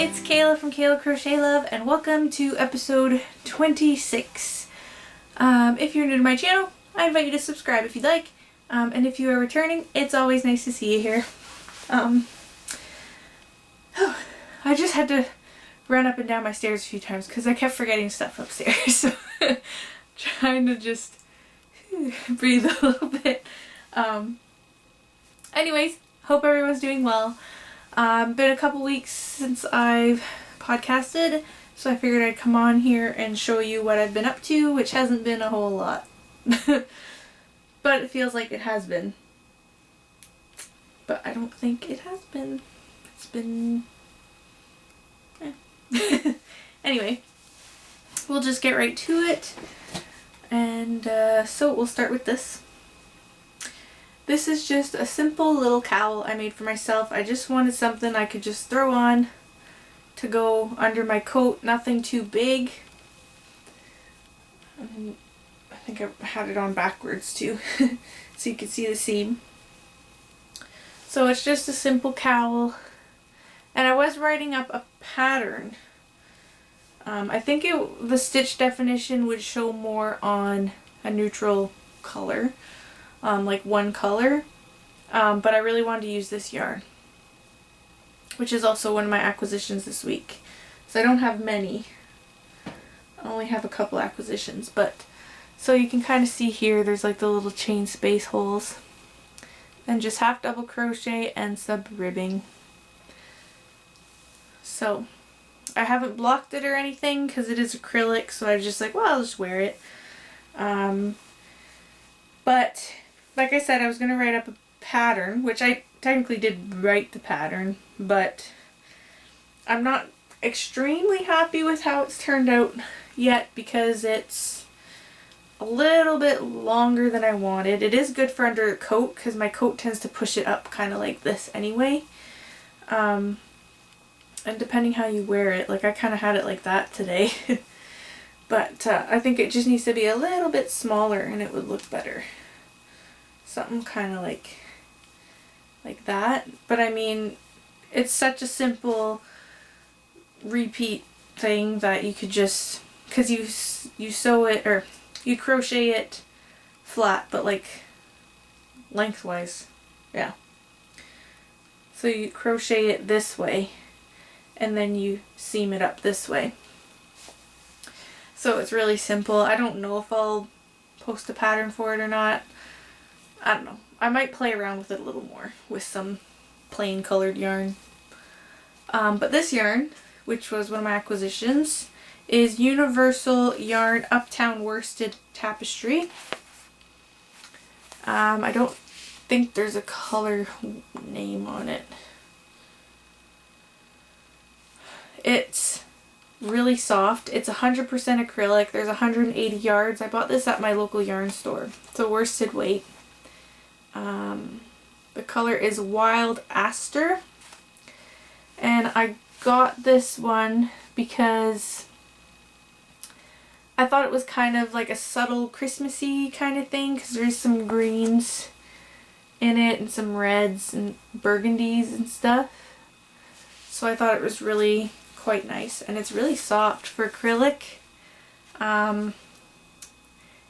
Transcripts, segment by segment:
it's Kayla from Kayla Crochet Love, and welcome to episode 26. If you're new to my channel, I invite you to subscribe if you'd like, and if you are returning, it's always nice to see you here. I just had to run up and down my stairs a few times because I kept forgetting stuff upstairs, so trying to just breathe a little bit. Anyways, hope everyone's doing well. Been a couple weeks since I've podcasted, so I figured I'd come on here and show you what I've been up to, which hasn't been a whole lot. But it feels like it has been. But I don't think it has been. It's been... Anyway, we'll just get right to it. And so we'll start with this. This is just a simple little cowl I made for myself. I just wanted something I could just throw on to go under my coat. Nothing too big. I think I had it on backwards too, so you can see the seam. So it's just a simple cowl. And I was writing up a pattern. I think the stitch definition would show more on a neutral color. Like one color, but I really wanted to use this yarn, which is also one of my acquisitions this week. So I don't have many, I only have a couple acquisitions, but so you can kind of see here there's like the little chain space holes, and just half double crochet and sub ribbing. So I haven't blocked it or anything because it is acrylic, so I was just like, well, I'll just wear it. But like I said, I was going to write up a pattern, which I technically did write the pattern, but I'm not extremely happy with how it's turned out yet because it's a little bit longer than I wanted. It is good for under a coat because my coat tends to push it up kind of like this anyway. And depending how you wear it, like I kind of had it like that today. But I think it just needs to be a little bit smaller and it would look better. Something kind of like that. But I mean, it's such a simple repeat thing that you could just, because you sew it, or you crochet it flat, but like lengthwise. Yeah. So you crochet it this way and then you seam it up this way. So it's really simple. I don't know if I'll post a pattern for it or not. I don't know. I might play around with it a little more with some plain colored yarn. But this yarn, which was one of my acquisitions, is Universal Yarn Uptown Worsted Tapestry. I don't think there's a color name on it. It's really soft. It's 100% acrylic. There's 180 yards. I bought this at my local yarn store. It's a worsted weight. The color is Wild Aster. And I got this one because I thought it was kind of like a subtle Christmassy kind of thing because there's some greens in it and some reds and burgundies and stuff. So I thought it was really quite nice, and it's really soft for acrylic.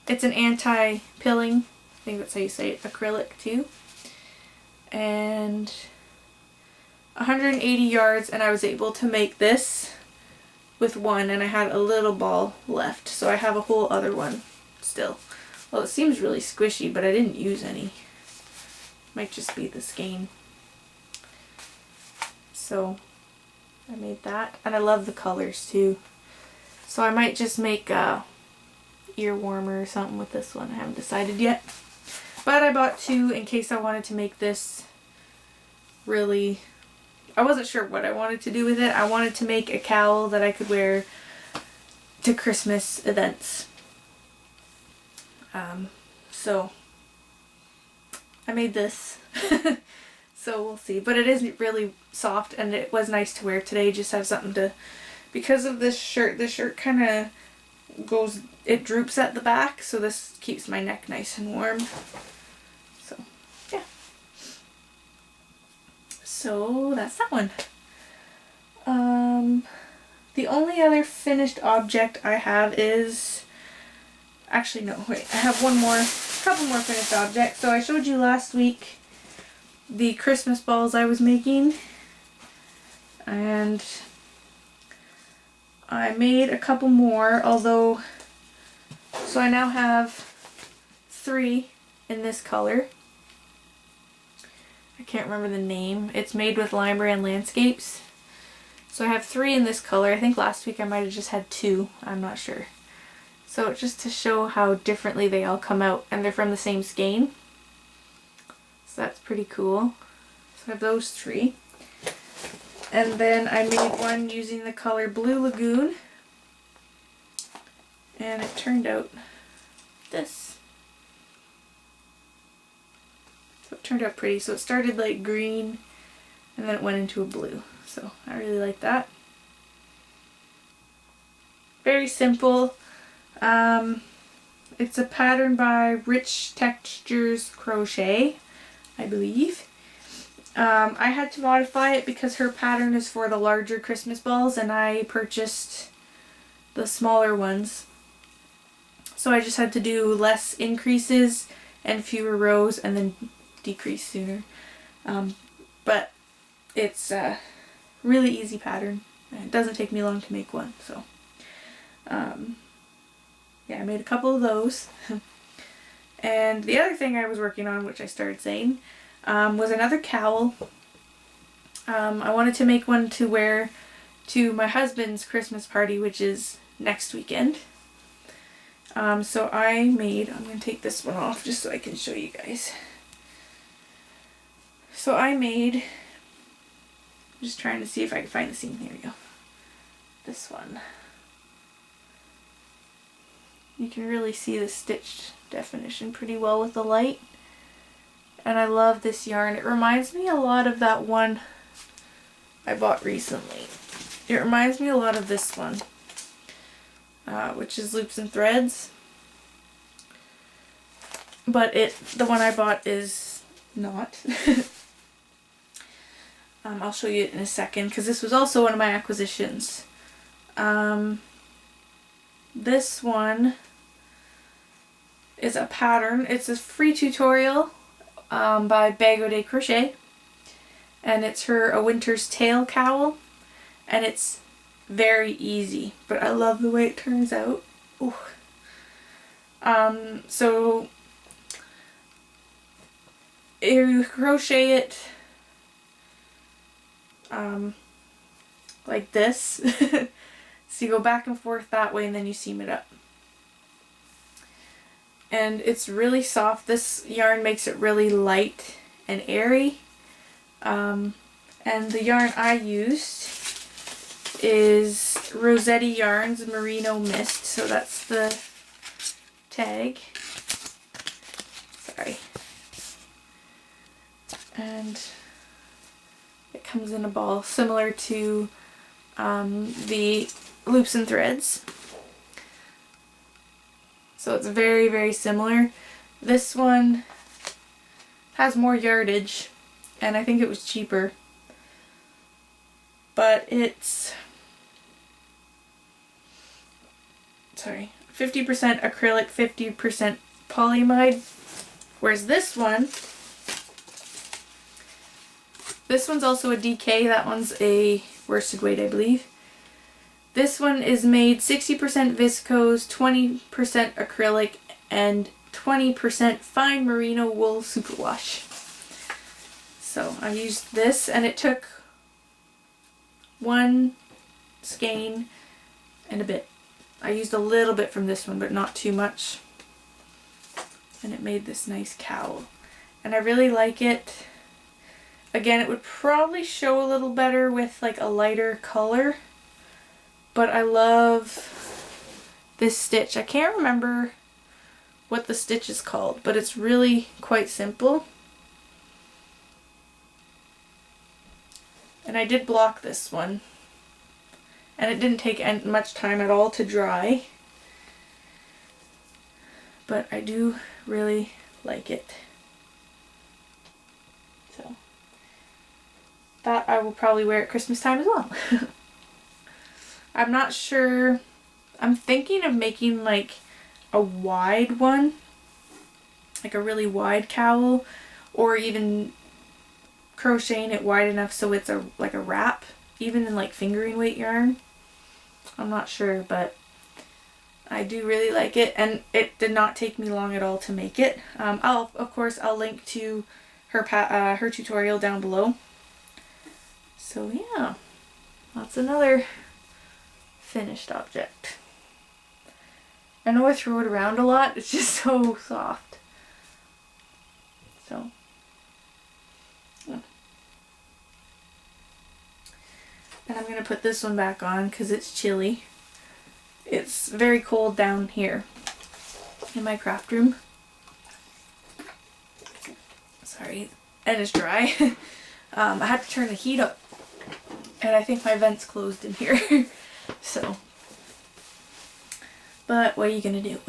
It's an anti-pilling, I think that's how you say it, acrylic too. And 180 yards, and I was able to make this with one, and I had a little ball left, so I have a whole other one still. Well, it seems really squishy, but I didn't use any. Might just be the skein. So I made that, and I love the colors too. So I might just make a ear warmer or something with this one. I haven't decided yet. But I bought two in case I wanted to make this really... I wasn't sure what I wanted to do with it. I wanted to make a cowl that I could wear to Christmas events. So I made this. So we'll see. But it is really soft, and it was nice to wear today. Just have something to... Because of this shirt kind of goes... It droops at the back, so this keeps my neck nice and warm. So, yeah. So that's that one. The only other finished object I have is, actually no, wait, I have a couple more finished objects. So I showed you last week the Christmas balls I was making, and I made a couple more, although, so I now have 3 in this color. I can't remember the name. It's made with Lime Brand Landscapes. So I have 3 in this color. I think last week I might have just had 2. I'm not sure. So just to show how differently they all come out, and they're from the same skein. So that's pretty cool. So I have those 3. And then I made one using the color Blue Lagoon. And it turned out this. So it turned out pretty. So it started like green and then it went into a blue. So I really like that. Very simple. It's a pattern by Rich Textures Crochet, I believe. I had to modify it because her pattern is for the larger Christmas balls and I purchased the smaller ones. So I just had to do less increases and fewer rows and then decrease sooner. But it's a really easy pattern. It doesn't take me long to make one. So yeah, I made a couple of those. And the other thing I was working on, which I started saying, was another cowl. I wanted to make one to wear to my husband's Christmas party, which is next weekend. So I'm going to take this one off just so I can show you guys. So I'm just trying to see if I can find the seam. Here we go. This one. You can really see the stitch definition pretty well with the light. And I love this yarn. It reminds me a lot of that one I bought recently. It reminds me a lot of this one, which is Loops and Threads. But the one I bought is not. I'll show you it in a second because this was also one of my acquisitions. This one is a pattern. It's a free tutorial by Bago de Crochet, and it's A Winter's Tale cowl, and it's very easy, but I love the way it turns out. Ooh. So you crochet it like this. So you go back and forth that way and then you seam it up. And it's really soft. This yarn makes it really light and airy. And the yarn I used is Rossetti Yarns Merino Mist. So that's the tag. Sorry. And it comes in a ball similar to the Loops and Threads. So it's very, very similar. This one has more yardage, and I think it was cheaper. But it's 50% acrylic, 50% polyamide. Whereas this one's also a DK. That one's a worsted weight, I believe. This one is made 60% viscose, 20% acrylic, and 20% fine merino wool superwash. So I used this, and it took one skein and a bit. I used a little bit from this one, but not too much. And it made this nice cowl. And I really like it. Again, it would probably show a little better with like a lighter color. But I love this stitch. I can't remember what the stitch is called, but it's really quite simple. And I did block this one. And it didn't take much time at all to dry. But I do really like it. So that I will probably wear at Christmas time as well. I'm not sure. I'm thinking of making like a wide one, like a really wide cowl, or even crocheting it wide enough so it's like a wrap, even in like fingering weight yarn. I'm not sure, but I do really like it, and it did not take me long at all to make it. Of course I'll link to her tutorial down below. So yeah, that's another finished object. I know I throw it around a lot, it's just so soft. So yeah. And I'm gonna put this one back on because it's chilly. It's very cold down here in my craft room. Sorry, and it's dry. I had to turn the heat up, and I think my vent's closed in here. So, but what are you gonna do?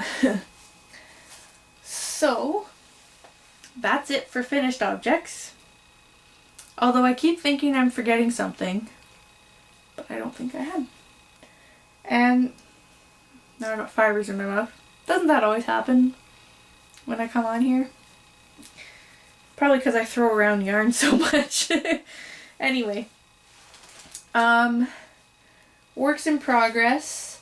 So, that's it for finished objects. Although I keep thinking I'm forgetting something, but I don't think I am. And now I got fibers in my mouth. Doesn't that always happen when I come on here? Probably because I throw around yarn so much. Anyway, works in progress.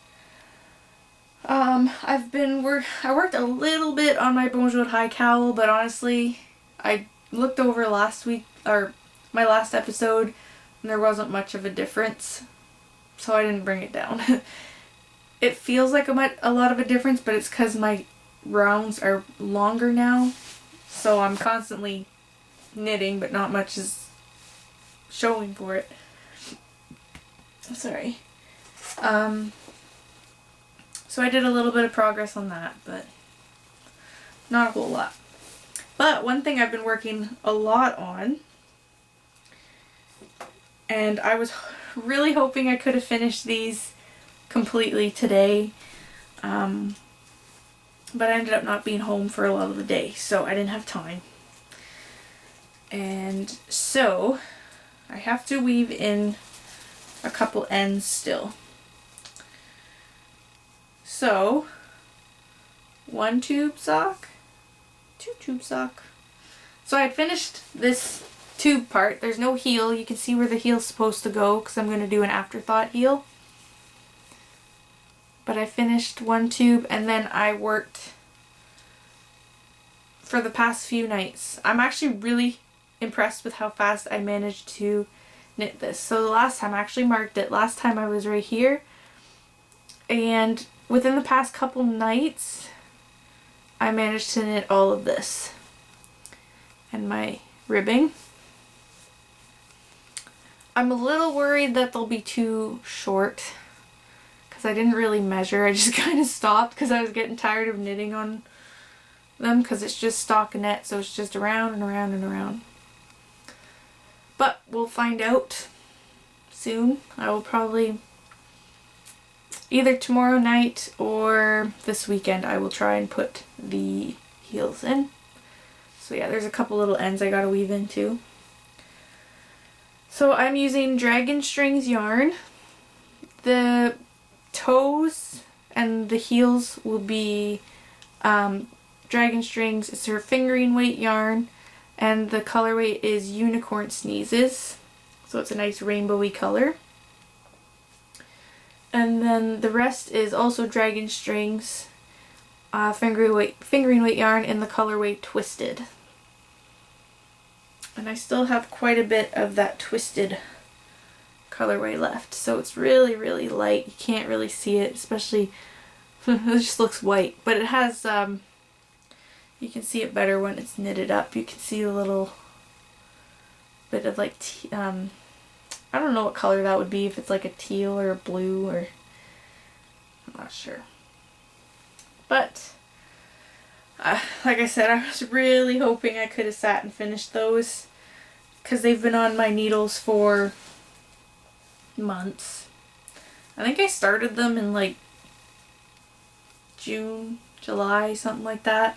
I worked a little bit on my Bonjour High cowl, but honestly, I looked over last week, or my last episode, and there wasn't much of a difference, so I didn't bring it down. It feels like a lot of a difference, but it's because my rounds are longer now, so I'm constantly knitting, but not much is showing for it. Sorry. So I did a little bit of progress on that, but not a whole lot. But one thing I've been working a lot on, and I was really hoping I could have finished these completely today, but I ended up not being home for a lot of the day, so I didn't have time. And so I have to weave in a couple ends still. So 1 tube sock, 2 tube sock. So I had finished this tube part. There's no heel. You can see where the heel's supposed to go because I'm going to do an afterthought heel. But I finished 1 tube, and then I worked for the past few nights. I'm actually really impressed with how fast I managed to knit this. So the last time, I actually marked it, last time I was right here, and within the past couple nights I managed to knit all of this and my ribbing. I'm a little worried that they'll be too short because I didn't really measure. I just kind of stopped because I was getting tired of knitting on them because it's just stockinette, so it's just around and around and around. But we'll find out soon. I will probably either tomorrow night or this weekend I will try and put the heels in. So yeah, there's a couple little ends I gotta weave in too. So I'm using Dragon Strings yarn. The toes and the heels will be Dragon Strings. It's her fingering weight yarn, and the colorway is Unicorn Sneezes. So it's a nice rainbowy color. And then the rest is also Dragon Strings, fingering weight yarn in the colorway Twisted. And I still have quite a bit of that Twisted colorway left, so it's really, really light. You can't really see it, especially it just looks white, but it has you can see it better when it's knitted up. You can see a little bit of like I don't know what color that would be, if it's like a teal or a blue, or I'm not sure. But like I said, I was really hoping I could have sat and finished those because they've been on my needles for months. I think I started them in like June, July, something like that.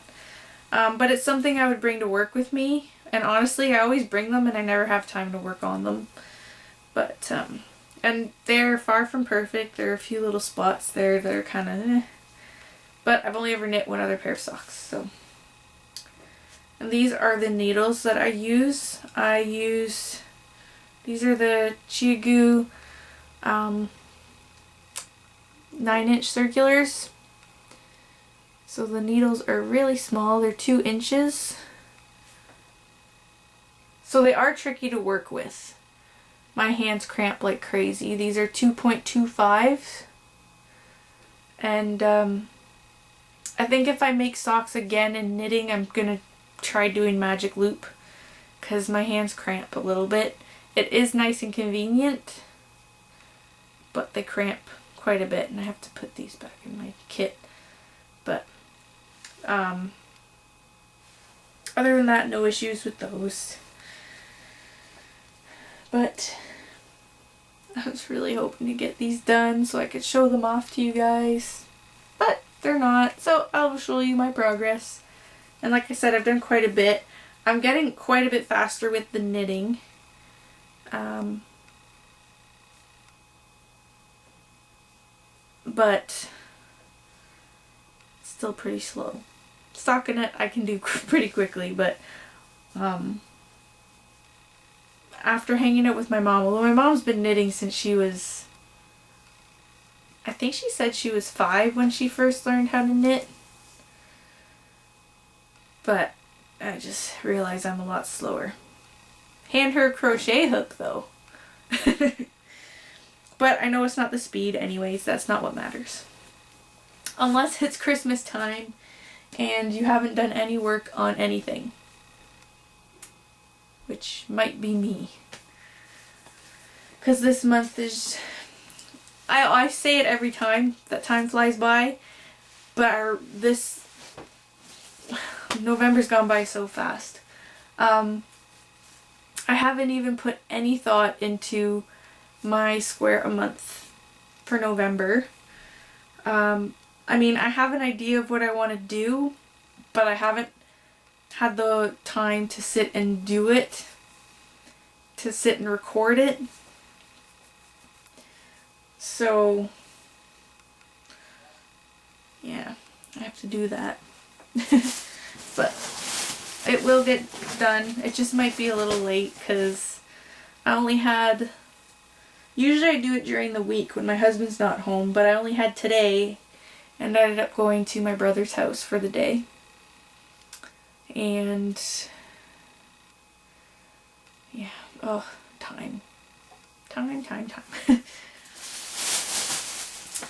But it's something I would bring to work with me. And honestly, I always bring them and I never have time to work on them. But, and they're far from perfect. There are a few little spots there that are kind of eh. But I've only ever knit one other pair of socks, so. And these are the needles that I use. These are the Chiagu 9-inch circulars. So the needles are really small. They're 2 inches. So they are tricky to work with. My hands cramp like crazy. These are 2.25. And I think if I make socks again in knitting, I'm going to try doing magic loop because my hands cramp a little bit. It is nice and convenient, but they cramp quite a bit, and I have to put these back in my kit. But other than that, no issues with those. But I was really hoping to get these done so I could show them off to you guys. But they're not, so I'll show you my progress. And like I said, I've done quite a bit. I'm getting quite a bit faster with the knitting. But still pretty slow. Stockinette I can do pretty quickly, but after hanging out with my mom, although my mom's been knitting since she was, I think she said she was 5 when she first learned how to knit. But I just realized I'm a lot slower. Hand her a crochet hook though. But I know it's not the speed anyways, that's not what matters. Unless it's Christmas time and you haven't done any work on anything. Which might be me. Because this month is... I say it every time that time flies by, but this November's gone by so fast. I haven't even put any thought into my square a month for November. I mean, I have an idea of what I want to do, but I haven't had the time to sit and do it, to sit and record it. So, yeah, I have to do that. But it will get done. It just might be a little late because I only had, usually I do it during the week when my husband's not home, but I only had today and I ended up going to my brother's house for the day. And yeah, oh, time.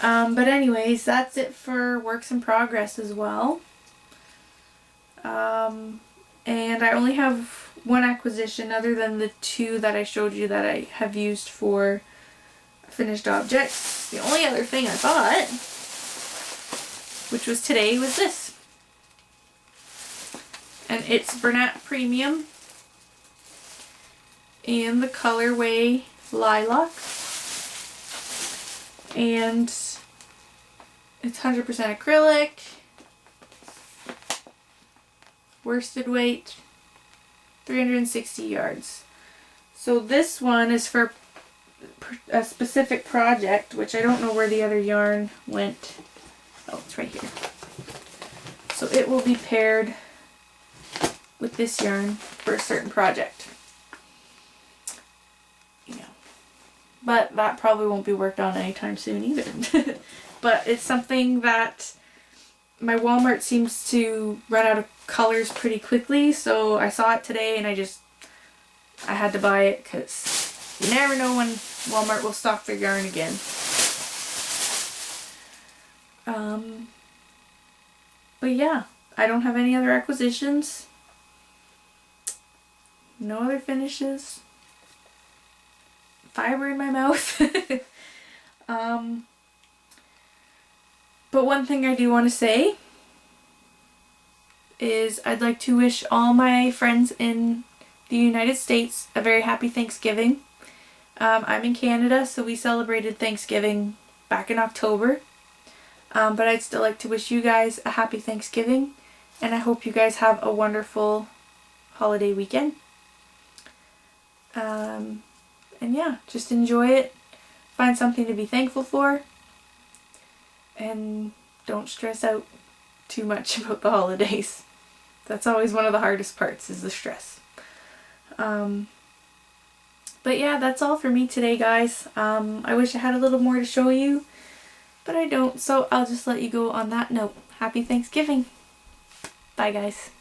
But anyways, that's it for works in progress as well. And I only have one acquisition other than the 2 that I showed you that I have used for finished objects. The only other thing I bought, which was today, was this. And it's Bernat Premium in the colorway Lilac. And it's 100% acrylic. Worsted weight, 360 yards. So this one is for a specific project, which I don't know where the other yarn went. Oh, it's right here. So it will be paired with this yarn for a certain project. You know, but that probably won't be worked on anytime soon either. But it's something that my Walmart seems to run out of colors pretty quickly, so I saw it today and I had to buy it because you never know when Walmart will stock their yarn again. But yeah, I don't have any other acquisitions. No other finishes. Fiber in my mouth. But one thing I do want to say is I'd like to wish all my friends in the United States a very happy Thanksgiving. I'm in Canada, so we celebrated Thanksgiving back in October. But I'd still like to wish you guys a happy Thanksgiving And I hope you guys have a wonderful holiday weekend. And yeah, just enjoy it. Find something to be thankful for. And don't stress out too much about the holidays. That's always one of the hardest parts, is the stress. But yeah, that's all for me today, guys. I wish I had a little more to show you, but I don't, so I'll just let you go on that note. Happy Thanksgiving! Bye, guys.